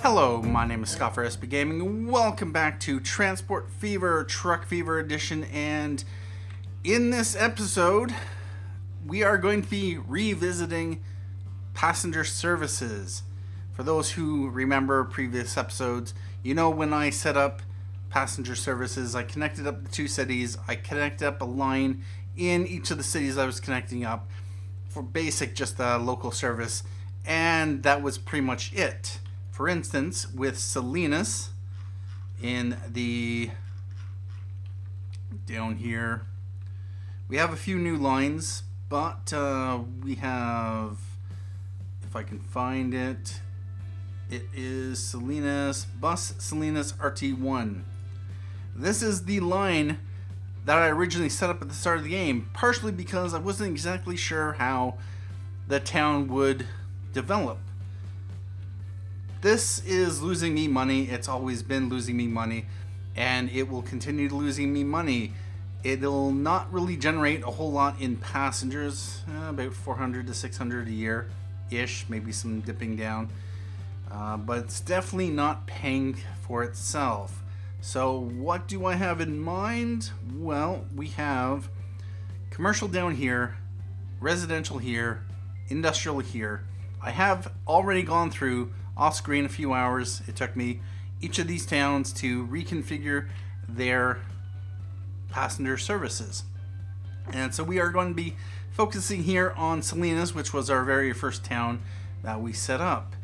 Hello, my name is Scott for SB Gaming. Welcome back to Transport Fever, Truck Fever Edition, and in this episode, we are going to be revisiting passenger services. For those who remember previous episodes, you know when I set up passenger services, I connected up the two cities, I connected up a line in each of the cities I was connecting up for basic, just a local service, and that was pretty much it. For instance, with Salinas in the down here, we have a few new lines, but we have, if I can find it, it is Salinas, Bus Salinas RT1. This is the line that I originally set up at the start of the game, partially because I wasn't exactly sure how the town would develop. This is losing me money. It's always been losing me money, and it will continue losing me money. It'll not really generate a whole lot in passengers, about 400 to 600 a year-ish, maybe some dipping down. But it's definitely not paying for itself. So what do I have in mind? Well, we have commercial down here, residential here, industrial here. I have already gone through off screen a few hours. It took me each of these towns to reconfigure their passenger services. And so we are going to be focusing here on Salinas, which was our very first town that we set up.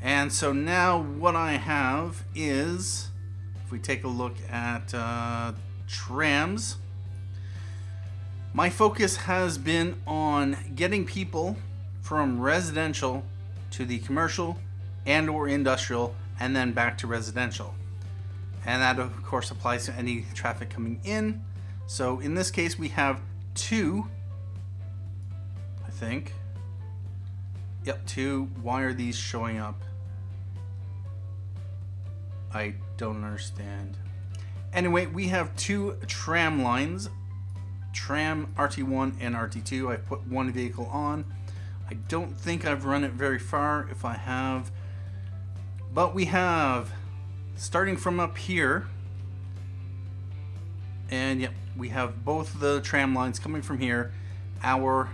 And so now what I have is, if we take a look at trams, my focus has been on getting people from residential to the commercial and or industrial, and then back to residential. And that of course applies to any traffic coming in. So in this case we have two, I think. Yep, two. Why are these showing up? I don't understand. Anyway, we have two tram lines, Tram RT1 and RT2. I've put one vehicle on. I don't think I've run it very far. If I have, but we have, starting from up here, and yep, we have both the tram lines coming from here. Our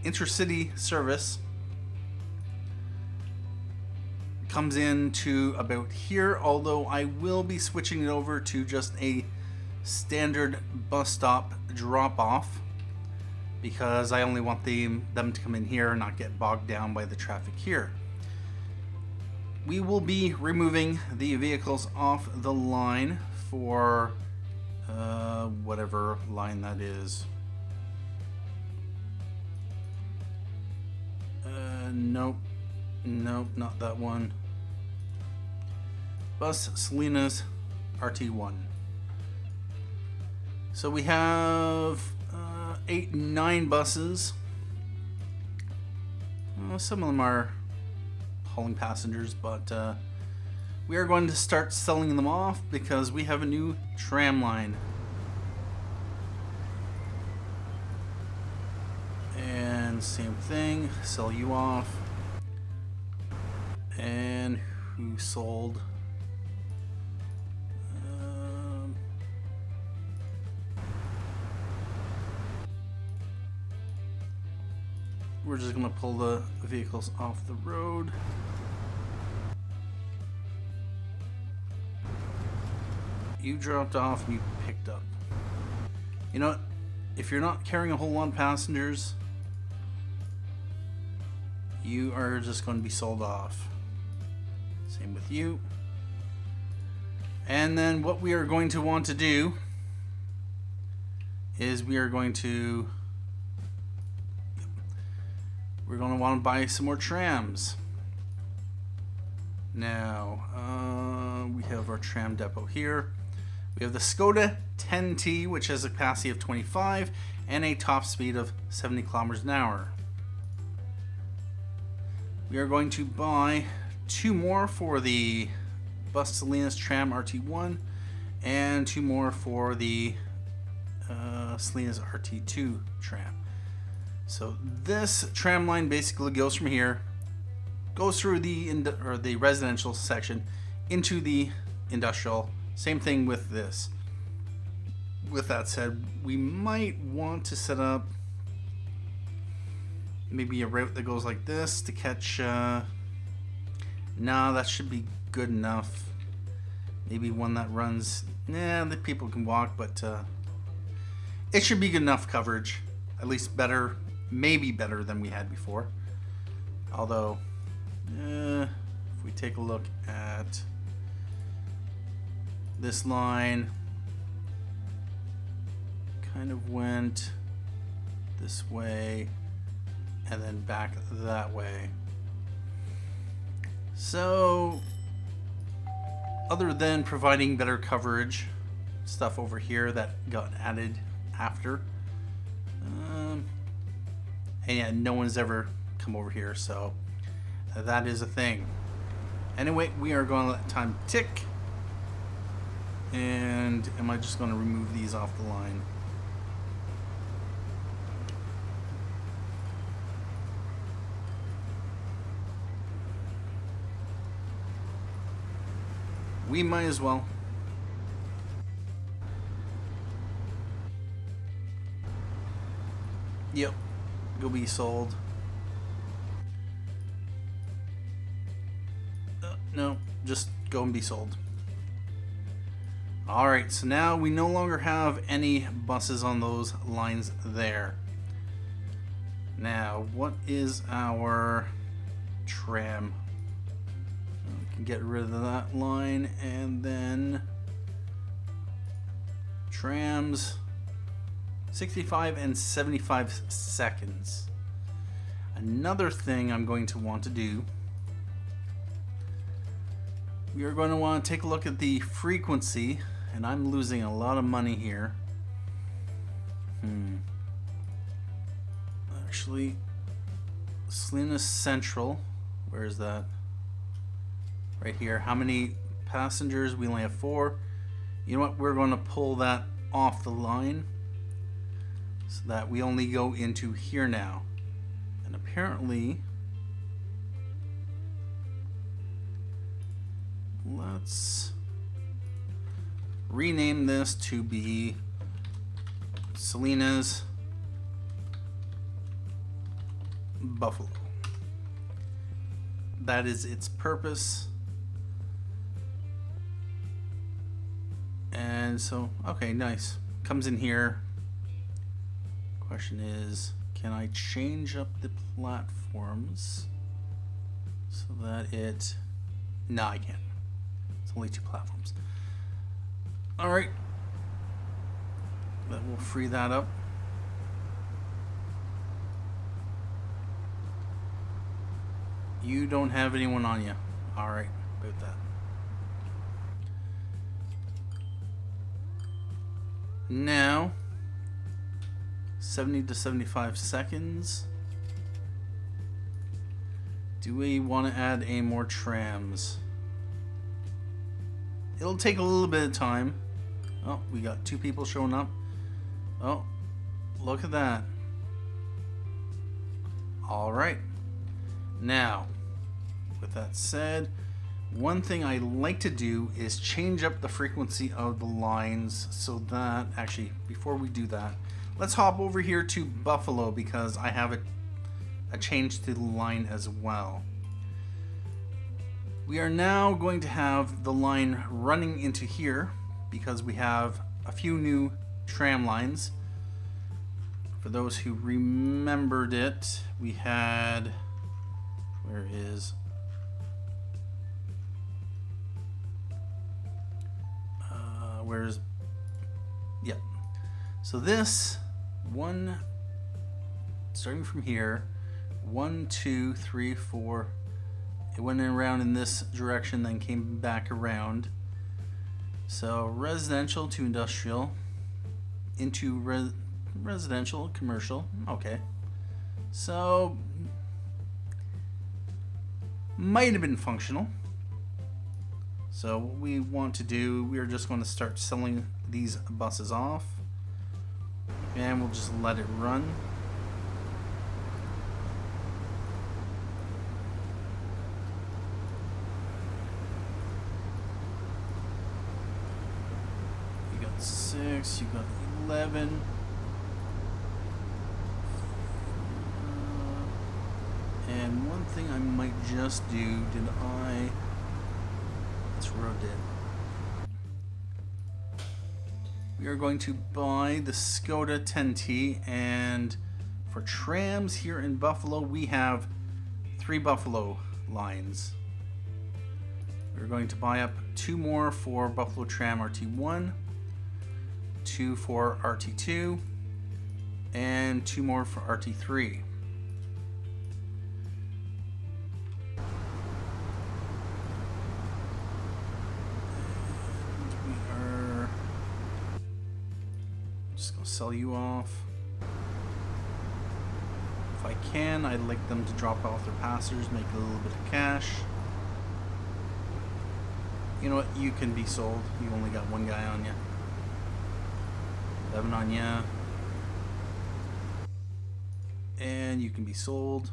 Intercity service comes in to about here, although I will be switching it over to just a standard bus stop drop off, because I only want them to come in here and not get bogged down by the traffic here. We will be removing the vehicles off the line for whatever line that is. Nope, not that one. Bus Salinas RT1. So we have 8, 9 buses. Some of them are hauling passengers, but we are going to start selling them off because we have a new tram line. And same thing, sell you off. And who sold? We're just gonna pull the vehicles off the road. You dropped off and you picked up. You know what? If you're not carrying a whole lot of passengers, you are just going to be sold off. Same with you. And then what we are going to want to do is we are going to want to buy some more trams. Now, we have our tram depot here. We have the Skoda 10T, which has a capacity of 25 and a top speed of 70 kilometers an hour. We are going to buy 2 more for the Bus Salinas Tram RT1 and 2 more for the Salinas RT2 tram. So this tram line basically goes from here goes through the residential section into the industrial. Same thing with this. With that said, we might want to set up maybe a route that goes like this to catch. No, that should be good enough. Maybe one that runs. Nah, the people can walk, but it should be good enough coverage. At least better, maybe better than we had before. Although, if we take a look at this line, kind of went this way and then back that way. So, other than providing better coverage, stuff over here that got added after, and yeah, no one's ever come over here, so that is a thing. Anyway, we are going to let time tick. And am I just going to remove these off the line? We might as well. Yep, go be sold. No, just go and be sold. Alright, so now we no longer have any buses on those lines there. Now, what is our tram? We can get rid of that line, and then trams 65 and 75 seconds. Another thing I'm going to want to do, we are going to want to take a look at the frequency, and I'm losing a lot of money here. Actually, Salinas Central, where is that? Right here. How many passengers? We only have 4. You know what? We're going to pull that off the line so that we only go into here now. And apparently, let's rename this to be Salinas Buffalo. That is its purpose. And so, okay, nice. Comes in here. Question is, can I change up the platforms so that it... No, I can't. It's only 2 platforms. Alright. That will free that up. You don't have anyone on you. Alright, about that. Now, 70 to 75 seconds. Do we want to add any more trams? It'll take a little bit of time. Oh, we got 2 people showing up. Oh, look at that. Alright. Now, with that said, one thing I like to do is change up the frequency of the lines so that, actually, before we do that, let's hop over here to Buffalo because I have a change to the line as well. We are now going to have the line running into here because we have a few new tram lines. For those who remembered it, we had, where is, where's, yep. So this one, starting from here, 1, 2, 3, 4. It went around in this direction, then came back around. So residential to industrial, into residential, commercial. Okay. So might have been functional. So what we want to do, we are just going to start selling these buses off. And we'll just let it run. 6, you got 11. And one thing I might just do, this road did. We are going to buy the Skoda 10T, and for trams here in Buffalo, we have 3 Buffalo lines. We're going to buy up 2 more for Buffalo Tram RT1, 2 for RT2, and 2 more for RT3. Sell you off. If I can, I'd like them to drop off their passengers, make a little bit of cash. You know what? You can be sold. You only got 1 guy on you. 11 on you. And you can be sold.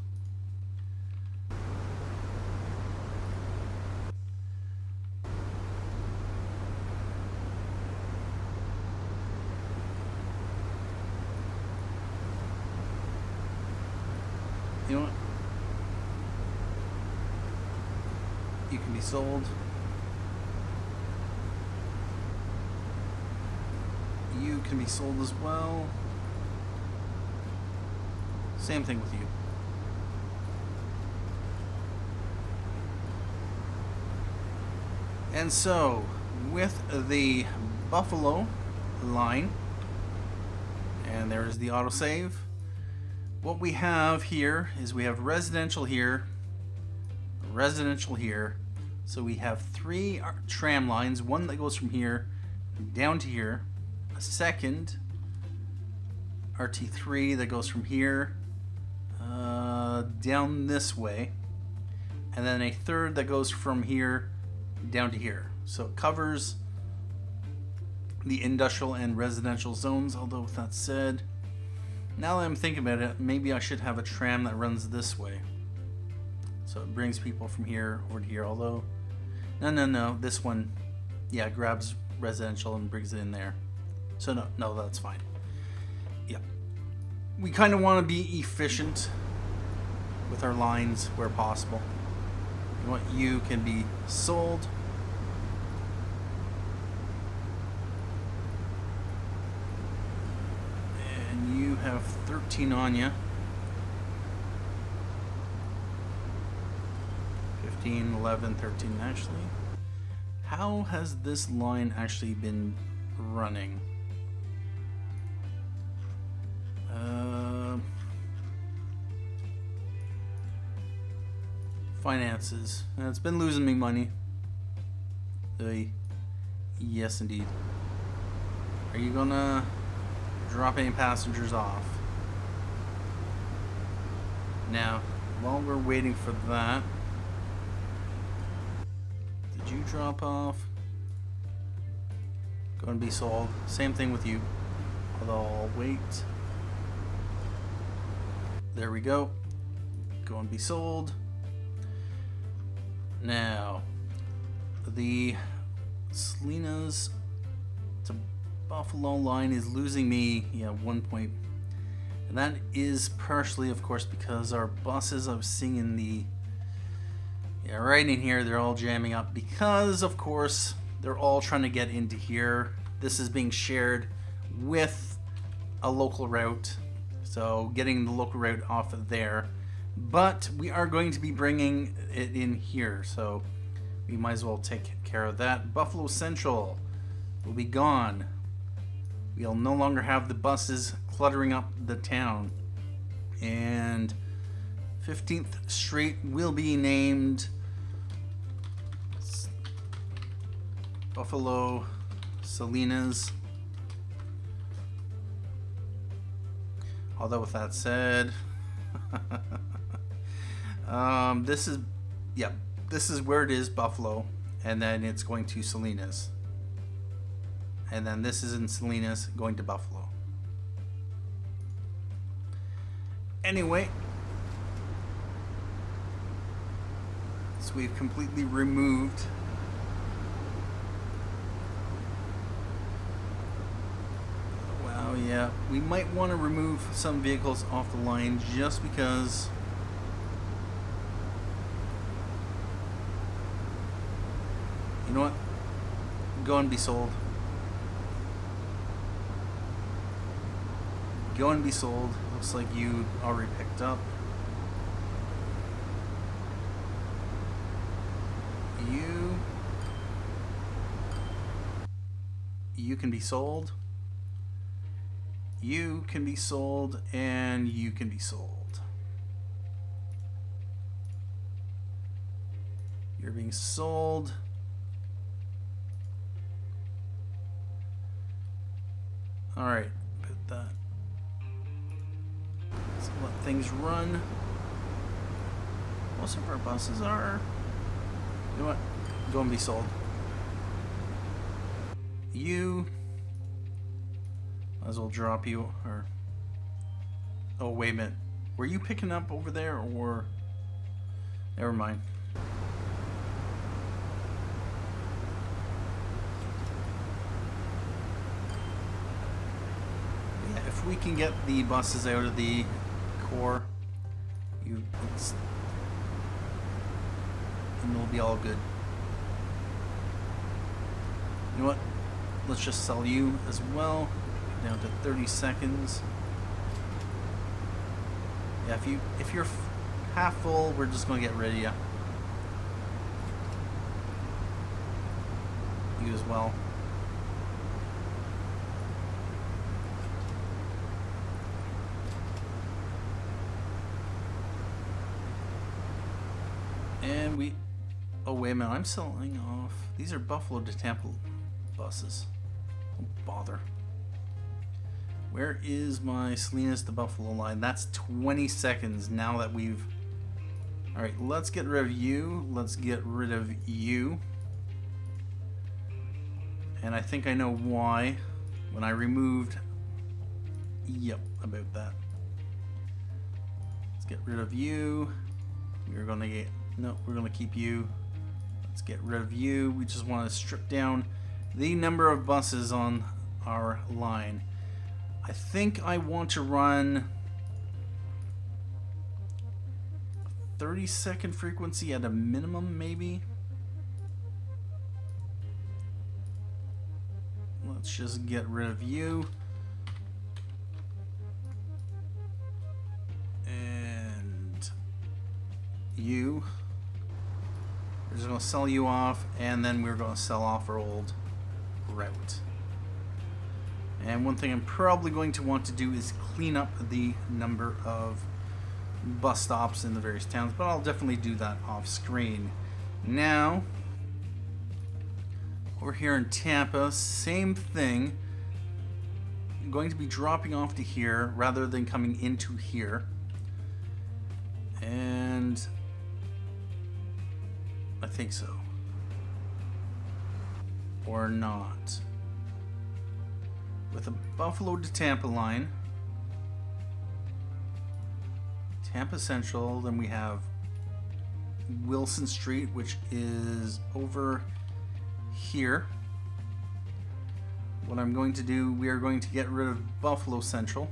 You know what? You can be sold. You can be sold as well. Same thing with you. And so, with the Buffalo line, and there's the autosave. What we have here is we have residential here, residential here. So we have 3 tram lines, one that goes from here down to here, a second RT3 that goes from here down this way, and then a third that goes from here down to here. So it covers the industrial and residential zones. Although with that said, now that I'm thinking about it, maybe I should have a tram that runs this way. So it brings people from here over to here. Although, no, this one, yeah, grabs residential and brings it in there. So no, that's fine. Yeah. We kind of want to be efficient with our lines where possible. You know what? You can be sold. You have 13 on you. 15, 11, 13 actually. How has this line actually been running? Finances. It's been losing me money. Yes, indeed. Are you gonna drop any passengers off? Now, while we're waiting for that, did you drop off? Going to be sold. Same thing with you. Although I'll wait. There we go. Going to be sold. Now, the Salinas to Buffalo line is losing me 1 point, and that is partially, of course, because our buses, I was seeing in the right in here, they're all jamming up because, of course, they're all trying to get into here. This is being shared with a local route, so getting the local route off of there. But we are going to be bringing it in here, so we might as well take care of that. Buffalo Central will be gone. We'll no longer have the buses cluttering up the town. And 15th Street will be named Buffalo Salinas. Although with that said, this is where it is, Buffalo, and then it's going to Salinas. And then this is in Salinas going to Buffalo. Anyway, so we've completely removed Yeah, we might want to remove some vehicles off the line just because you know what? Go and be sold. Go and be sold. Looks like you already picked up. You can be sold. You can be sold, and you can be sold. You're being sold. All right, put that. Let's let things run. Most of our buses are. You know what? Go and be sold. You. Might as well drop you, or. Oh, wait a minute. Were you picking up over there, or. Never mind. Yeah, if we can get the buses out of the core, and it'll be all good. You know what? Let's just sell you as well. Down to 30 seconds. Yeah, if you're half full, we're just gonna get rid of you. You as well. And we. Oh wait a minute! I'm selling off. These are Buffalo to Tampa buses. Don't bother. Where is my Salinas to Buffalo line? That's 20 seconds now that we've... Alright, let's get rid of you. Let's get rid of you. And I think I know why. When I removed... Yep, about that. Let's get rid of you. We're gonna get... No, we're gonna keep you. Let's get rid of you. We just want to strip down the number of buses on our line. I think I want to run 30-second frequency at a minimum, maybe. Let's just get rid of you. And you. We're just going to sell you off, and then we're going to sell off our old route. And one thing I'm probably going to want to do is clean up the number of bus stops in the various towns, but I'll definitely do that off screen. Now, over here in Tampa, same thing. I'm going to be dropping off to here rather than coming into here. And I think so. Or not. With a Buffalo to Tampa line, Tampa Central, then we have Wilson Street, which is over here. What I'm going to do, we are going to get rid of Buffalo Central.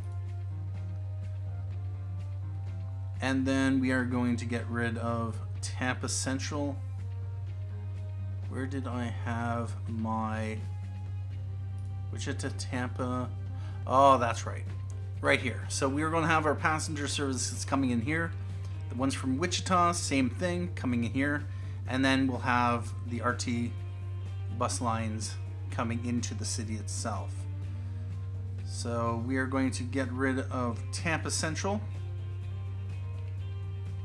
And then we are going to get rid of Tampa Central. Where did I have my... Wichita, Tampa. Oh, that's right. Right here. So we are going to have our passenger services coming in here. The ones from Wichita, same thing, coming in here. And then we'll have the RT bus lines coming into the city itself. So we are going to get rid of Tampa Central.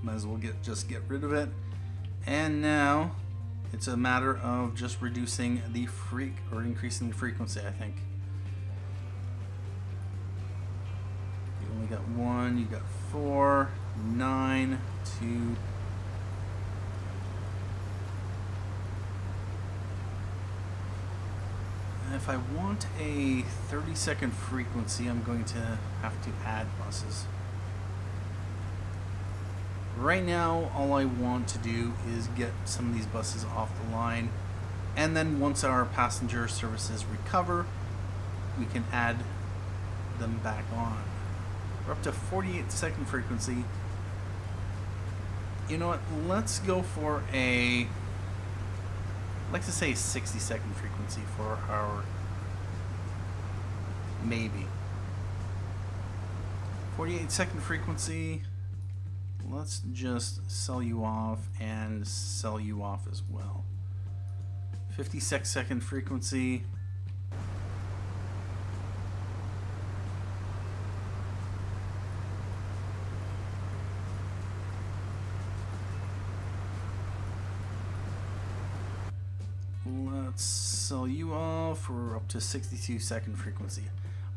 Might as well just get rid of it. And now it's a matter of just reducing the increasing the frequency, I think. You only got 1, you got 4, 9, 2. If I want a 30-second frequency, I'm going to have to add buses. Right now, all I want to do is get some of these buses off the line, and then once our passenger services recover, we can add them back on. We're up to 48-second frequency. You know what? Let's go for a, I'd like to say 60-second frequency for our maybe. 48-second frequency. Let's just sell you off and sell you off as well. 56-second frequency. Let's sell you off. We're up to 62-second frequency.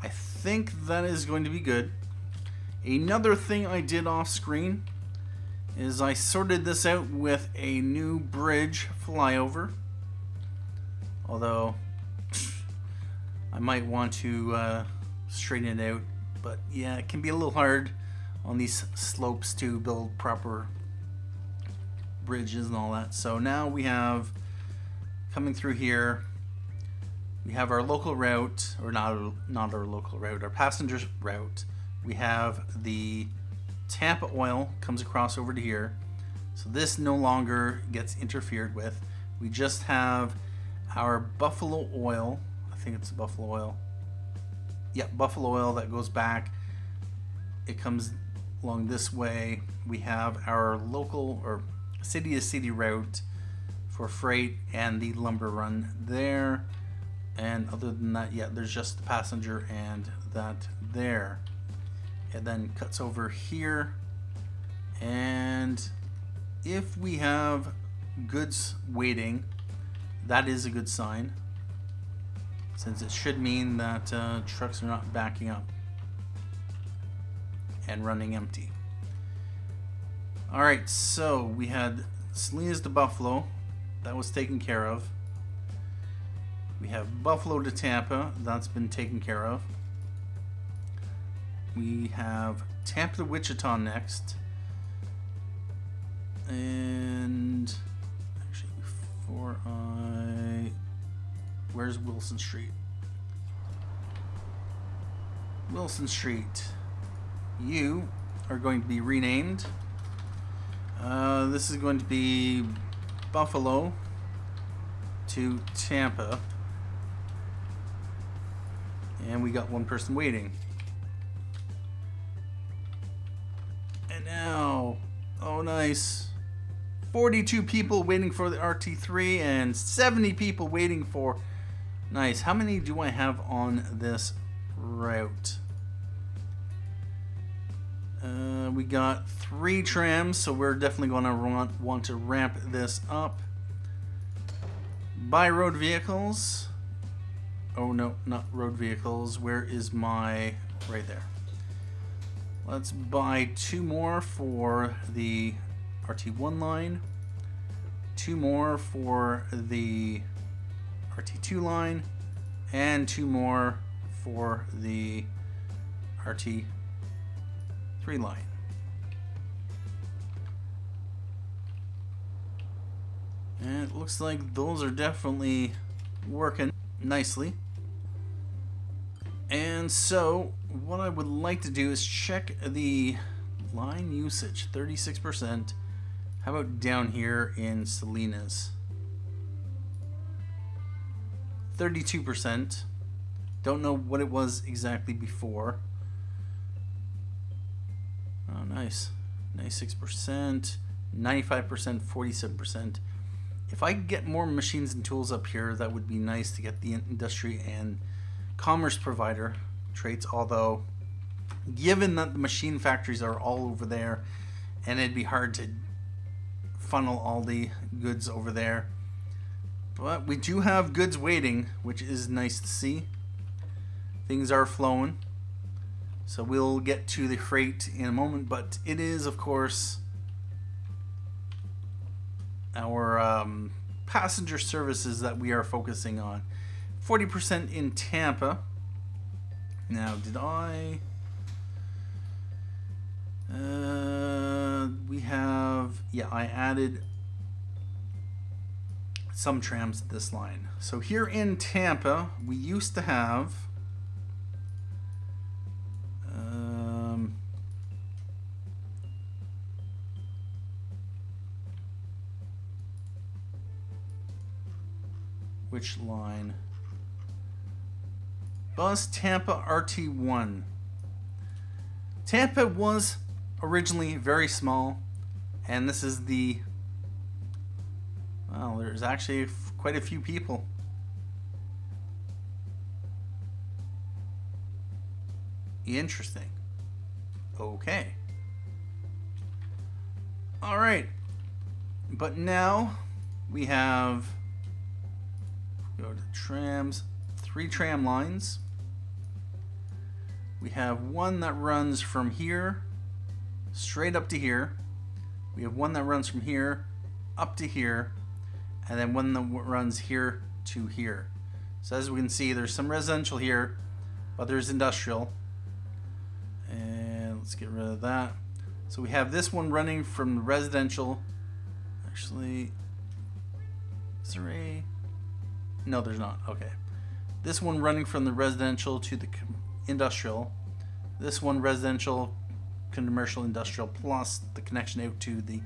I think that is going to be good. Another thing I did off screen is I sorted this out with a new bridge flyover. Although I might want to straighten it out, but yeah, it can be a little hard on these slopes to build proper bridges and all that. So now we have, coming through here, we have our local route, or not our local route, our passenger route. We have the Tampa oil comes across over to here. So this no longer gets interfered with. We just have our buffalo oil. I think it's buffalo oil. Yeah, buffalo oil that goes back. It comes along this way. We have our local or city to city route for freight and the lumber run there. And other than that, yeah, there's just the passenger and that there. It then cuts over here, and if we have goods waiting, that is a good sign, since it should mean that trucks are not backing up and running empty. Alright, so we had Salinas to Buffalo, that was taken care of. We have Buffalo to Tampa, that's been taken care of. We have Tampa to Wichita next. And actually, before where's Wilson Street? Wilson Street. You are going to be renamed. This is going to be Buffalo to Tampa. And we got one person waiting. And now, oh nice, 42 people waiting for the RT3 and 70 people waiting for, nice. How many do I have on this route? We got 3 trams, so we're definitely going to want to ramp this up. Buy road vehicles. Oh no, not road vehicles. Where is my, right there. Let's buy 2 more for the RT1 line, 2 more for the RT2 line, and 2 more for the RT3 line. And it looks like those are definitely working nicely. And so what I would like to do is check the line usage, 36%. How about down here in Salinas? 32%. Don't know what it was exactly before. Oh, nice. 96%, 95%, 47%. If I could get more machines and tools up here, that would be nice to get the industry and commerce provider traits, although given that the machine factories are all over there and it'd be hard to funnel all the goods over there, but we do have goods waiting, which is nice to see. Things are flowing, so we'll get to the freight in a moment, but it is of course our passenger services that we are focusing on. 40% in Tampa. Now, did I? We have, yeah, I added some trams to this line. So here in Tampa, we used to have Which line? Bus Tampa RT1. Tampa was originally very small, and this is the... Well, there's actually quite a few people. Interesting. Okay. All right. But now we have, go to trams, 3 tram lines. We have one that runs from here straight up to here. We have one that runs from here up to here, and then one that runs here to here. So as we can see, there's some residential here, but there's industrial. And let's get rid of that. So we have this one running from the residential. Actually, is there a... No, there's not. Okay. This one running from the residential to the industrial. This one residential, commercial, industrial, plus the connection out to the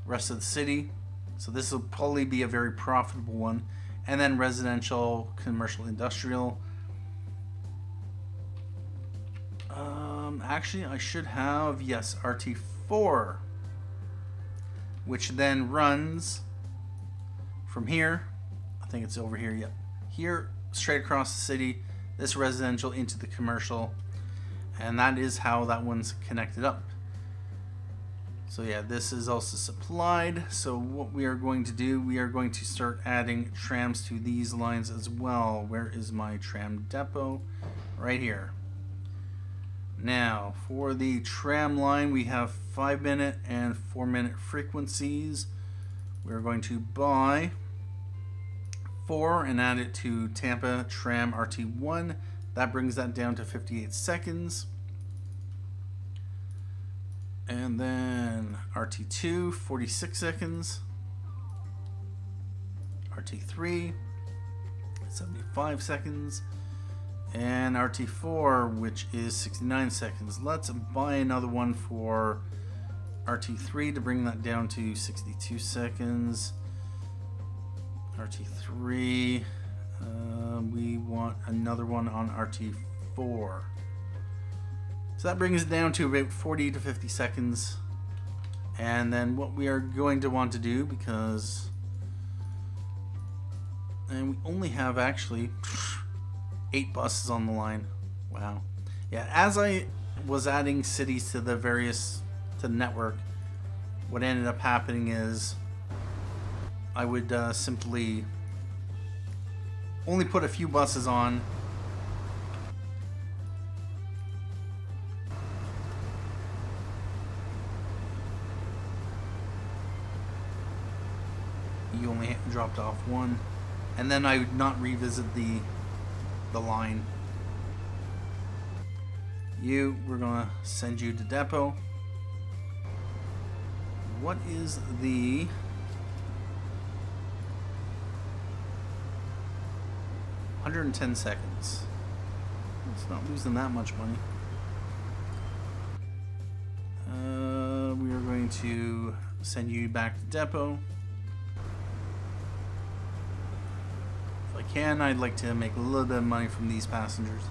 rest of the city. So this will probably be a very profitable one. And then residential, commercial, industrial. Actually, I should have, yes, RT4, which then runs from here. I think it's over here. Yep, here straight across the city. This residential into the commercial, and that is how that one's connected up. So yeah, this is also supplied. So what we are going to do, we are going to start adding trams to these lines as well. Where is my tram depot? Right here. Now, for the tram line, we have 5-minute and 4-minute frequencies. We're going to buy 4 and add it to Tampa Tram RT1. That brings that down to 58 seconds. And then RT2, 46 seconds. RT3, 75 seconds. And RT4, which is 69 seconds. Let's buy another one for RT3 to bring that down to 62 seconds. RT3, we want another one on RT4. So that brings it down to about 40 to 50 seconds. And then what we are going to want to do, because... And we only have actually 8 buses on the line. Wow. Yeah, as I was adding cities to the network, what ended up happening is I would simply only put a few buses on. You only dropped off one, and then I would not revisit the line. We're gonna send you to depot. What is the 110 seconds? It's not losing that much money. We are going to send you back to depot. If I can, I'd like to make a little bit of money from these passengers.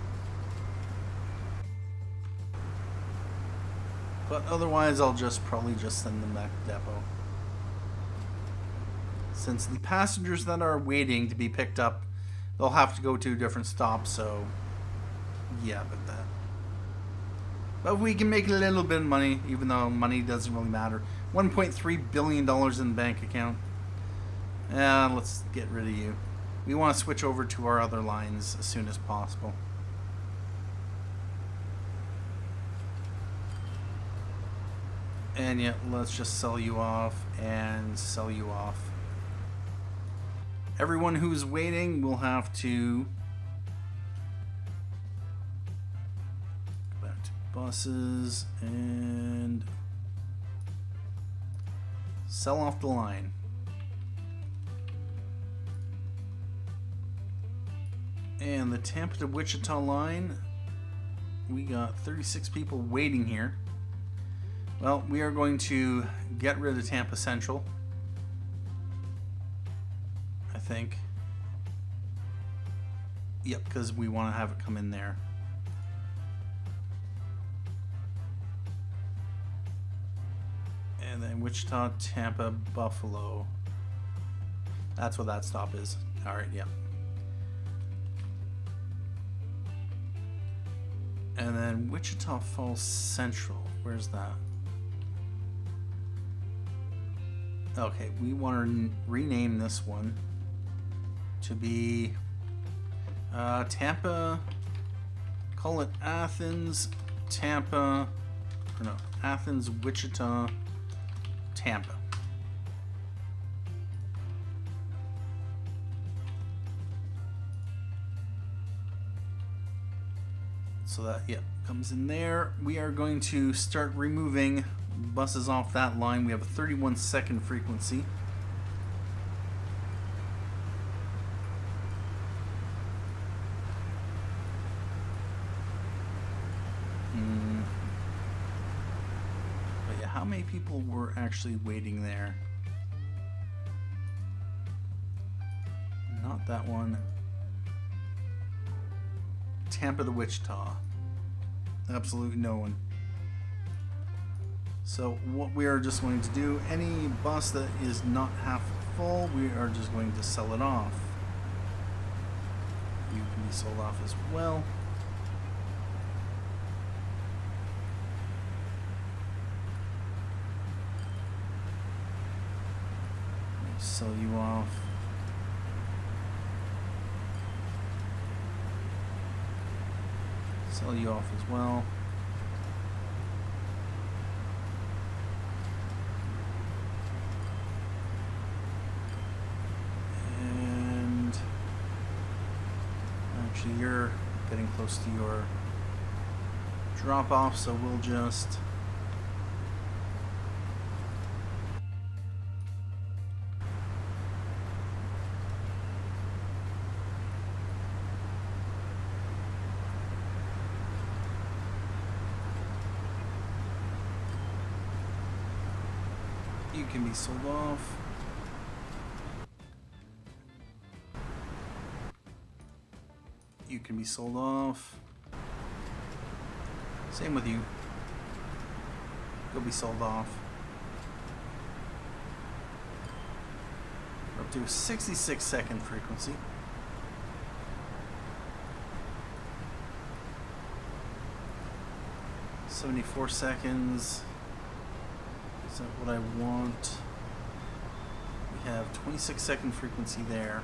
But otherwise, I'll probably just send them back to depot. Since the passengers that are waiting to be picked up, they'll have to go to a different stop, so yeah, but that. But we can make a little bit of money, even though money doesn't really matter. $1.3 billion in the bank account. Let's get rid of you. We want to switch over to our other lines as soon as possible. And yet, let's just sell you off and sell you off. Everyone who's waiting will have to go back to buses and sell off the line. And the Tampa to Wichita line, we got 36 people waiting here. Well, we are going to get rid of Tampa Central, I think. Yep, because we want to have it come in there. And then Wichita, Tampa, Buffalo. That's what that stop is. All right, yep. And then Wichita Falls Central. Where's that? Okay, we want to rename this one to be Tampa. Call it Athens, Tampa. Or no, Athens, Wichita, Tampa. So that, yeah, comes in there. We are going to start removing buses off that line. We have a 31-second frequency. But yeah, how many people were actually waiting there? Not that one. Tampa to Wichita. Absolutely no one. So what we are just going to do, any bus that is not half full, we are just going to sell it off. You can be sold off as well. Sell you off. Sell you off as well. And actually you're getting close to your drop off, so we'll just you can be sold off. You can be sold off. Same with you. You'll be sold off. We're up to a 66-second frequency. $74 seconds. Is that what I want? We have 26-second frequency there.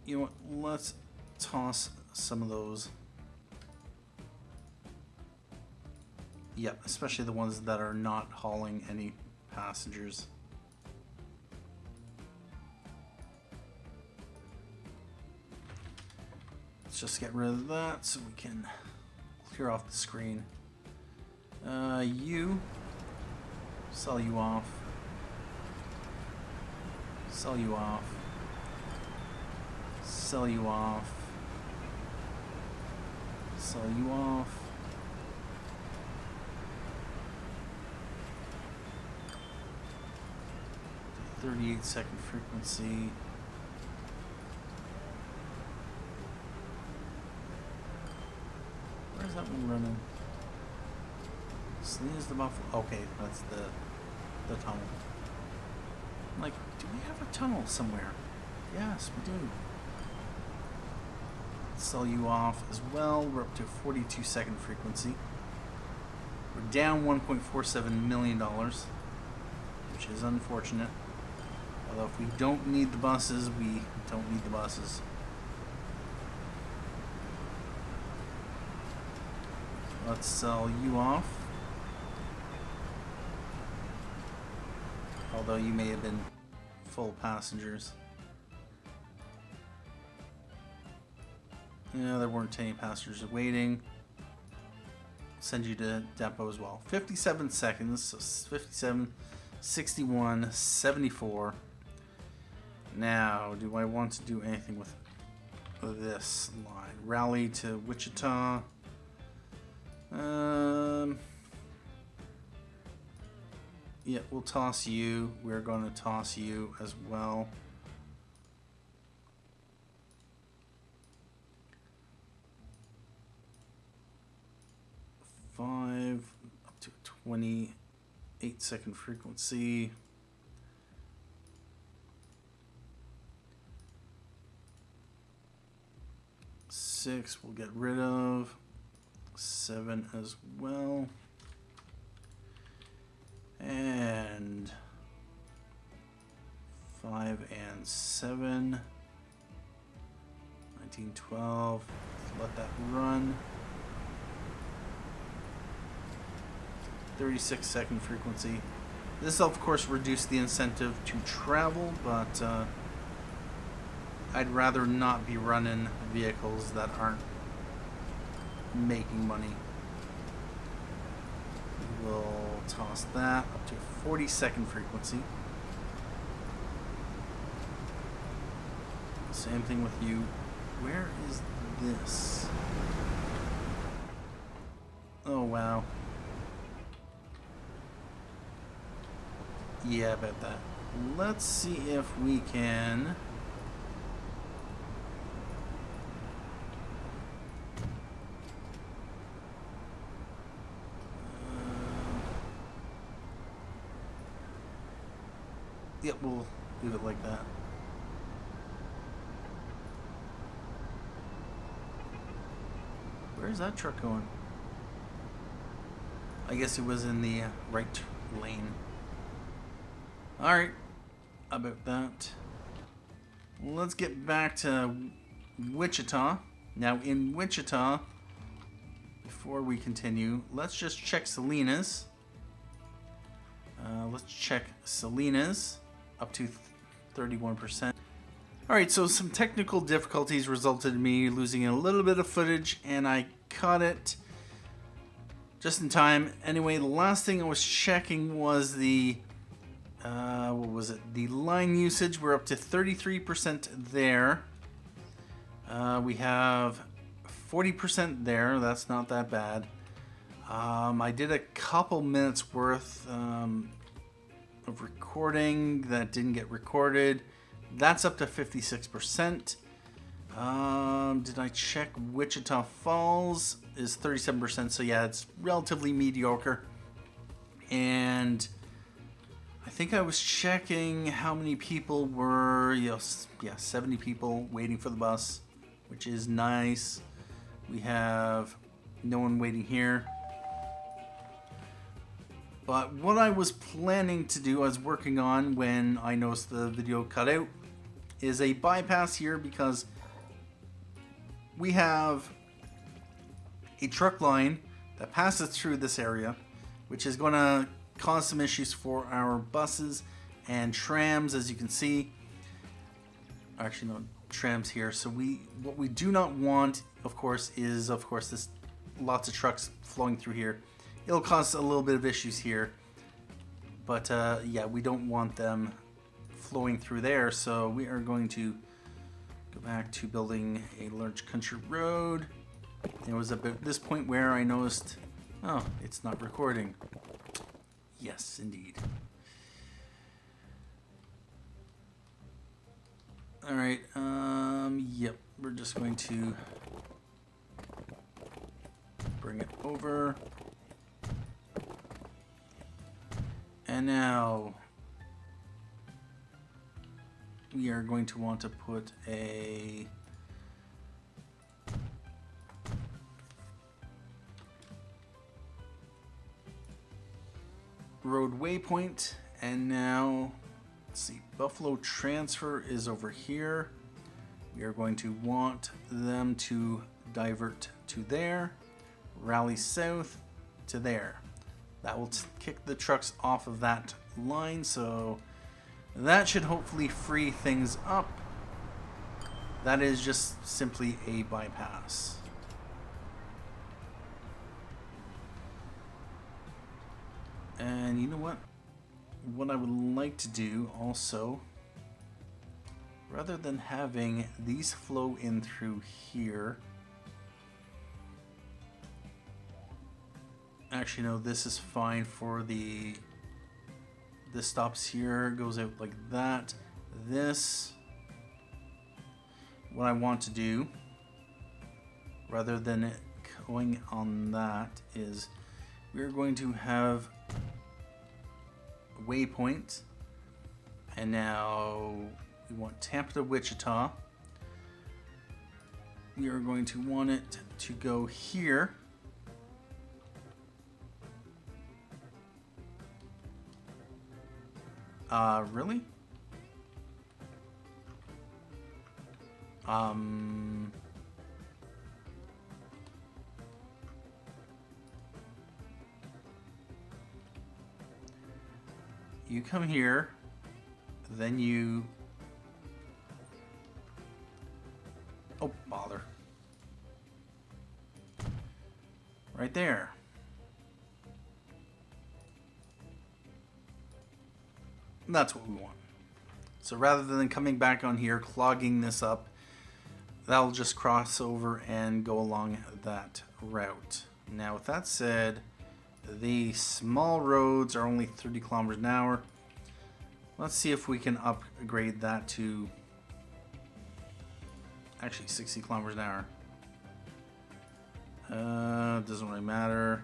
You know what? Let's toss some of those. Yep, especially the ones that are not hauling any passengers. Let's just get rid of that so we can clear off the screen. You sell you off. Sell you off. Sell you off. Sell you off. The 38-second frequency. Where's that one running? Salinas the Buffalo. Okay, that's the tunnel. I'm like, do we have a tunnel somewhere? Yes, we do. Sell you off as well. We're up to a 42-second frequency. We're down $1.47 million, which is unfortunate. Although if we don't need the buses, we don't need the buses. Let's sell you off. Although you may have been full passengers. Yeah, there weren't any passengers waiting. Send you to depot as well. 57 seconds, so 57, 61, 74. Now, do I want to do anything with this line? Rally to Wichita. Yeah, we'll toss you. We're going to toss you as well. 28-second frequency. Six we'll get rid of. 7 as well. And 5 and 7. 1912. Let that run. 36-second frequency. This of course reduced the incentive to travel, but I'd rather not be running vehicles that aren't making money. We'll toss that up to 40-second frequency. Same thing with you. Where is this? Oh wow. Yeah, about that. Let's see if we can yep, we'll leave it like that. Where's that truck going? I guess it was in the right lane. Alright, about that. Let's get back to Wichita. Now in Wichita, before we continue, let's just check Salinas. Let's check Salinas up to 31%. Alright, so some technical difficulties resulted in me losing a little bit of footage, and I caught it just in time. Anyway, the last thing I was checking was the what was it? The line usage. We're up to 33% there. We have 40% there. That's not that bad. I did a couple minutes worth of recording that didn't get recorded. That's up to 56%. Did I check Wichita Falls? Is 37%. So yeah, it's relatively mediocre. And I think I was checking how many people were, yes, yeah, 70 people waiting for the bus, which is nice. We have no one waiting here. But what I was planning to do, I was working on when I noticed the video cut out, is a bypass here, because we have a truck line that passes through this area, which is going to cause some issues for our buses and trams, as you can see. Actually, no, trams here. So what we do not want, of course, is this lots of trucks flowing through here. It'll cause a little bit of issues here, but yeah, we don't want them flowing through there. So we are going to go back to building a large country road. It was about this point where I noticed, oh, it's not recording. Yes, indeed. All right. Yep. We're just going to bring it over. And now we are going to want to put a road waypoint. And now, let's see, Buffalo Transfer is over here. We are going to want them to divert to there, Rally South to there. That will kick the trucks off of that line, so that should hopefully free things up. That is just simply a bypass. And you know what? What I would like to do also, rather than having these flow in through here, actually no, this is fine for this stops here, goes out like that. This, what I want to do, rather than it going on that, is we're going to have waypoint. And now we want Tampa to Wichita. We are going to want it to go here. Really? You come here, then you... Oh, bother. Right there. That's what we want. So rather than coming back on here, clogging this up, that'll just cross over and go along that route. Now, with that said, the small roads are only 30 kilometers an hour. Let's see if we can upgrade that to actually 60 kilometers an hour. Doesn't really matter.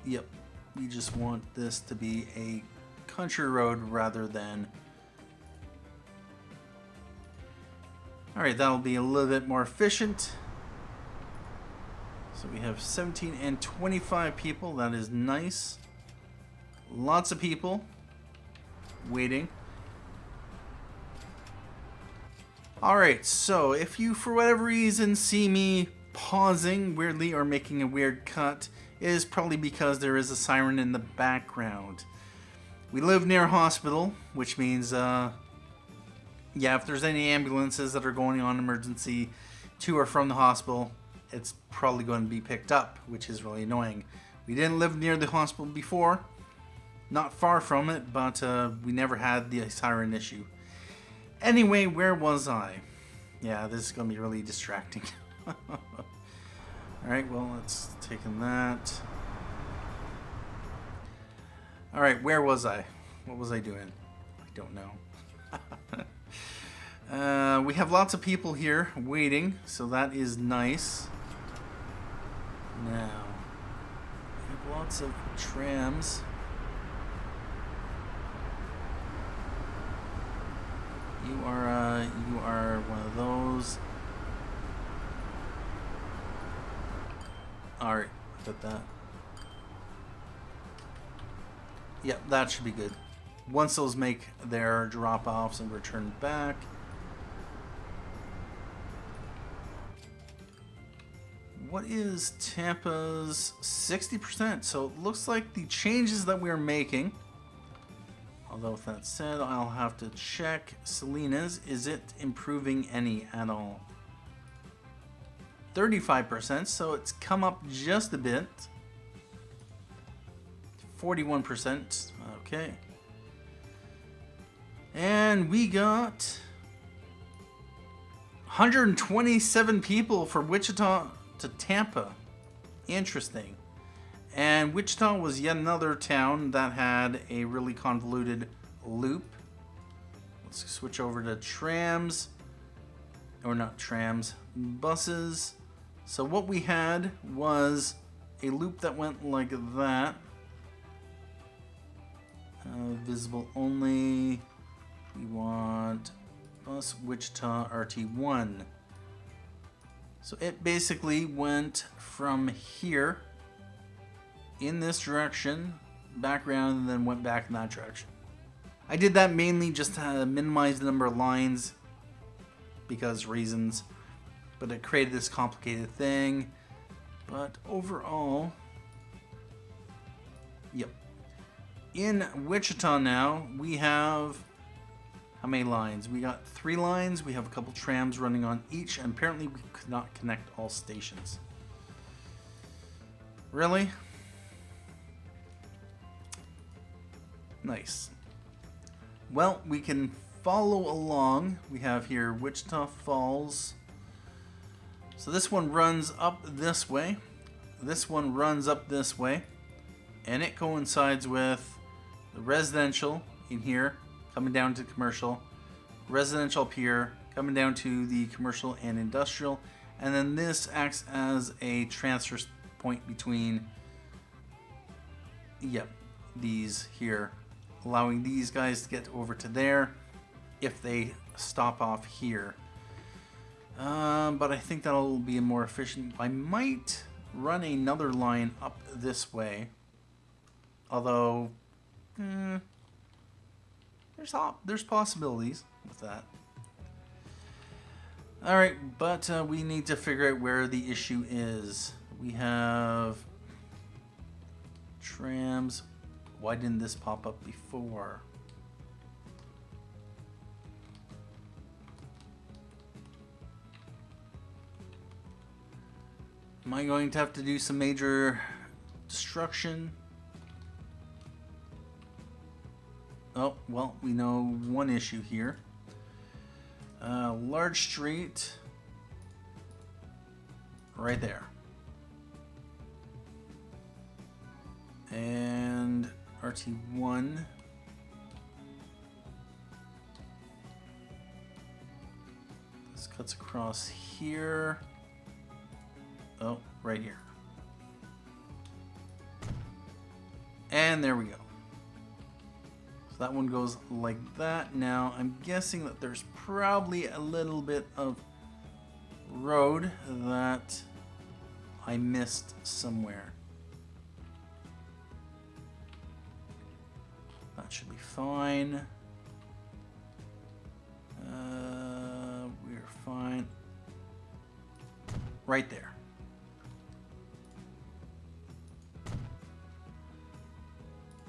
Yep, we just want this to be a country road rather than... Alright, that'll be a little bit more efficient. So we have 17 and 25 people. That is nice. Lots of people waiting. Alright, so if you for whatever reason see me pausing weirdly or making a weird cut, it is probably because there is a siren in the background. We live near a hospital, which means yeah, if there's any ambulances that are going on emergency to or from the hospital, it's probably going to be picked up, which is really annoying. We didn't live near the hospital before, not far from it, but we never had the siren issue. Anyway, where was I? Yeah, this is going to be really distracting. Alright, well, let's take in that. Alright, where was I? What was I doing? I don't know. We have lots of people here waiting, so that is nice. Now, we have lots of trams. You are one of those. Alright, got that. Yep, that should be good. Once those make their drop-offs and return back. What is Tampa's 60%? So it looks like the changes that we're making, although with that said, I'll have to check Salinas. Is it improving any at all? 35%, so it's come up just a bit. 41%, okay. And we got 127 people for Wichita to Tampa. Interesting. And Wichita was yet another town that had a really convoluted loop. Let's switch over to trams. Or not trams, buses. So what we had was a loop that went like that. Visible only. We want bus Wichita RT1. So it basically went from here in this direction, back around, and then went back in that direction. I did that mainly just to minimize the number of lines because reasons, but it created this complicated thing. But overall, yep. In Wichita now, we have how many lines? We got 3 lines. We have a couple trams running on each, and apparently we could not connect all stations. Really? Nice. Well, we can follow along. We have here Wichita Falls. So this one runs up this way. This one runs up this way. And it coincides with the residential in here, coming down to commercial. Residential up here, coming down to the commercial and industrial. And then this acts as a transfer point between, yep, these here, allowing these guys to get over to there if they stop off here. But I think that'll be more efficient. I might run another line up this way, although there's possibilities with that. All right, but we need to figure out where the issue is. We have trams. Why didn't this pop up before? Am I going to have to do some major destruction? Oh, well, we know one issue here. Large street right there. And RT1. This cuts across here. Oh, right here. And there we go. So that one goes like that. Now, I'm guessing that there's probably a little bit of road that I missed somewhere. That should be fine. We're fine. Right there.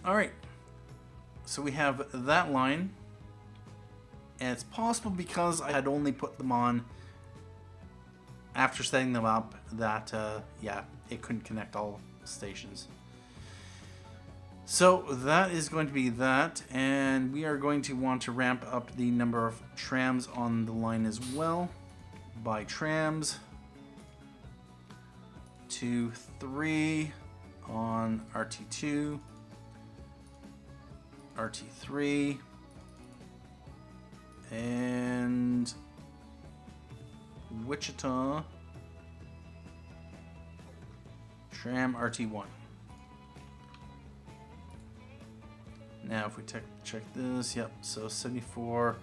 All right, so we have that line, and it's possible because I had only put them on after setting them up that, yeah, it couldn't connect all stations. So that is going to be that, and we are going to want to ramp up the number of trams on the line as well by trams to 3 on RT2. RT3 and Wichita Tram RT1. Now if we check this, yep, so 74.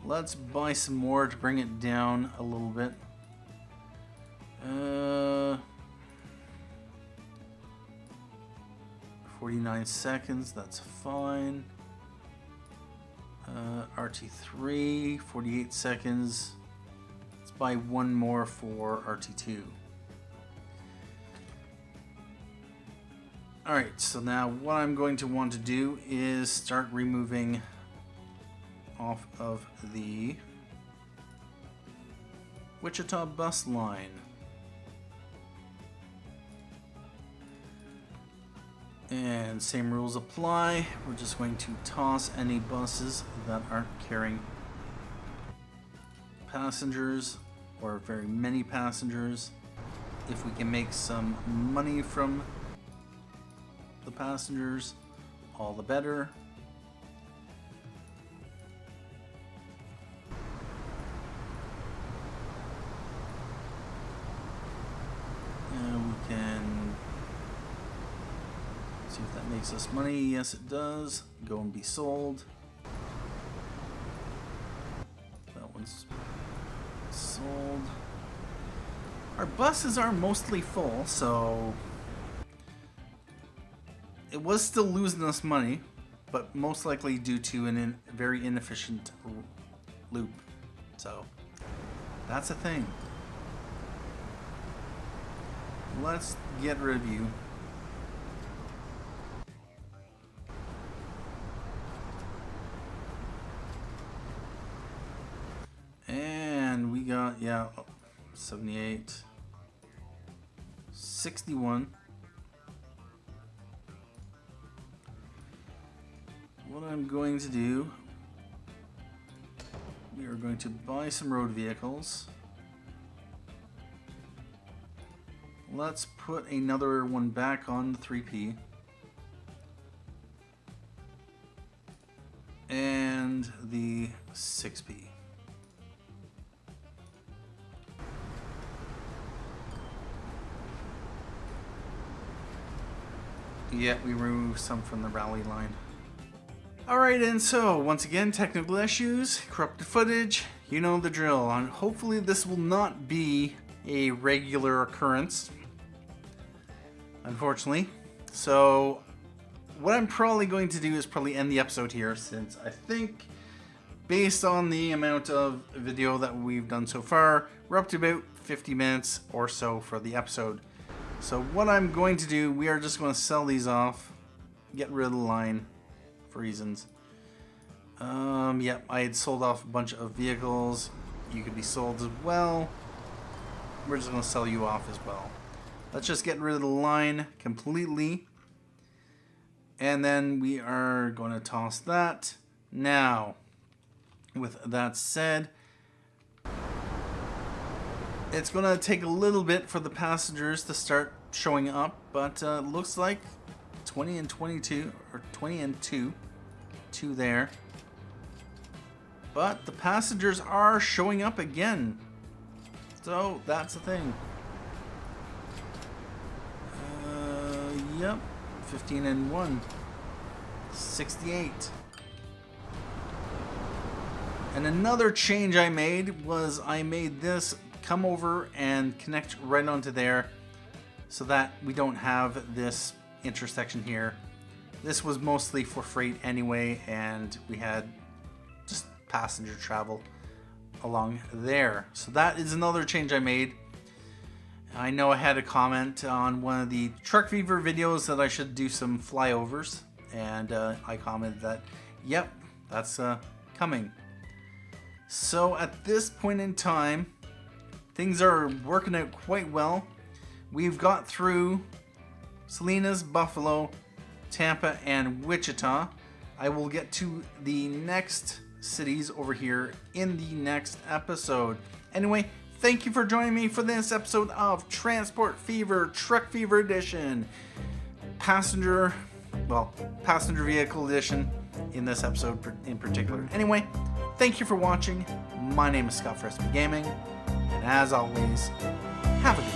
Let's buy some more to bring it down a little bit. 49 seconds, that's fine. RT3, 48 seconds. Let's buy one more for RT2. Alright, so now what I'm going to want to do is start removing off of the Wichita bus line. And same rules apply. We're just going to toss any buses that aren't carrying passengers or very many passengers. If we can make some money from the passengers, all the better. And we can see if that makes us money. Yes, it does. Go and be sold. That one's sold. Our buses are mostly full, so it was still losing us money, but most likely due to a very inefficient loop. So that's a thing. Let's get rid of you. And we got, yeah, 78, 61. What I'm going to do, we are going to buy some road vehicles. Let's put another one back on the 3P. And the 6P. Yeah, we removed some from the rally line. Alright, and so, once again, technical issues, corrupted footage, you know the drill. And hopefully this will not be a regular occurrence, unfortunately. So, what I'm probably going to do is probably end the episode here, since I think, based on the amount of video that we've done so far, we're up to about 50 minutes or so for the episode. So what I'm going to do, we are just going to sell these off, get rid of the line for reasons. Yep, I had sold off a bunch of vehicles. You could be sold as well. We're just going to sell you off as well. Let's just get rid of the line completely. And then we are going to toss that. Now, with that said, it's going to take a little bit for the passengers to start showing up, but looks like 20 and 22, or 20 and 2 there. But the passengers are showing up again. So that's the thing. Yep, 15 and 1. 68. And another change I made was I made this come over and connect right onto there so that we don't have this intersection here. This was mostly for freight anyway, and we had just passenger travel along there. So that is another change I made. I know I had a comment on one of the Truck Fever videos that I should do some flyovers, and I commented that, yep, that's coming. So at this point in time, things are working out quite well. We've got through Salinas, Buffalo, Tampa, and Wichita. I will get to the next cities over here in the next episode. Anyway, thank you for joining me for this episode of Transport Fever Truck Fever Edition. Passenger vehicle edition in this episode in particular. Anyway, thank you for watching. My name is Scott Fresby Gaming, and as always, have a good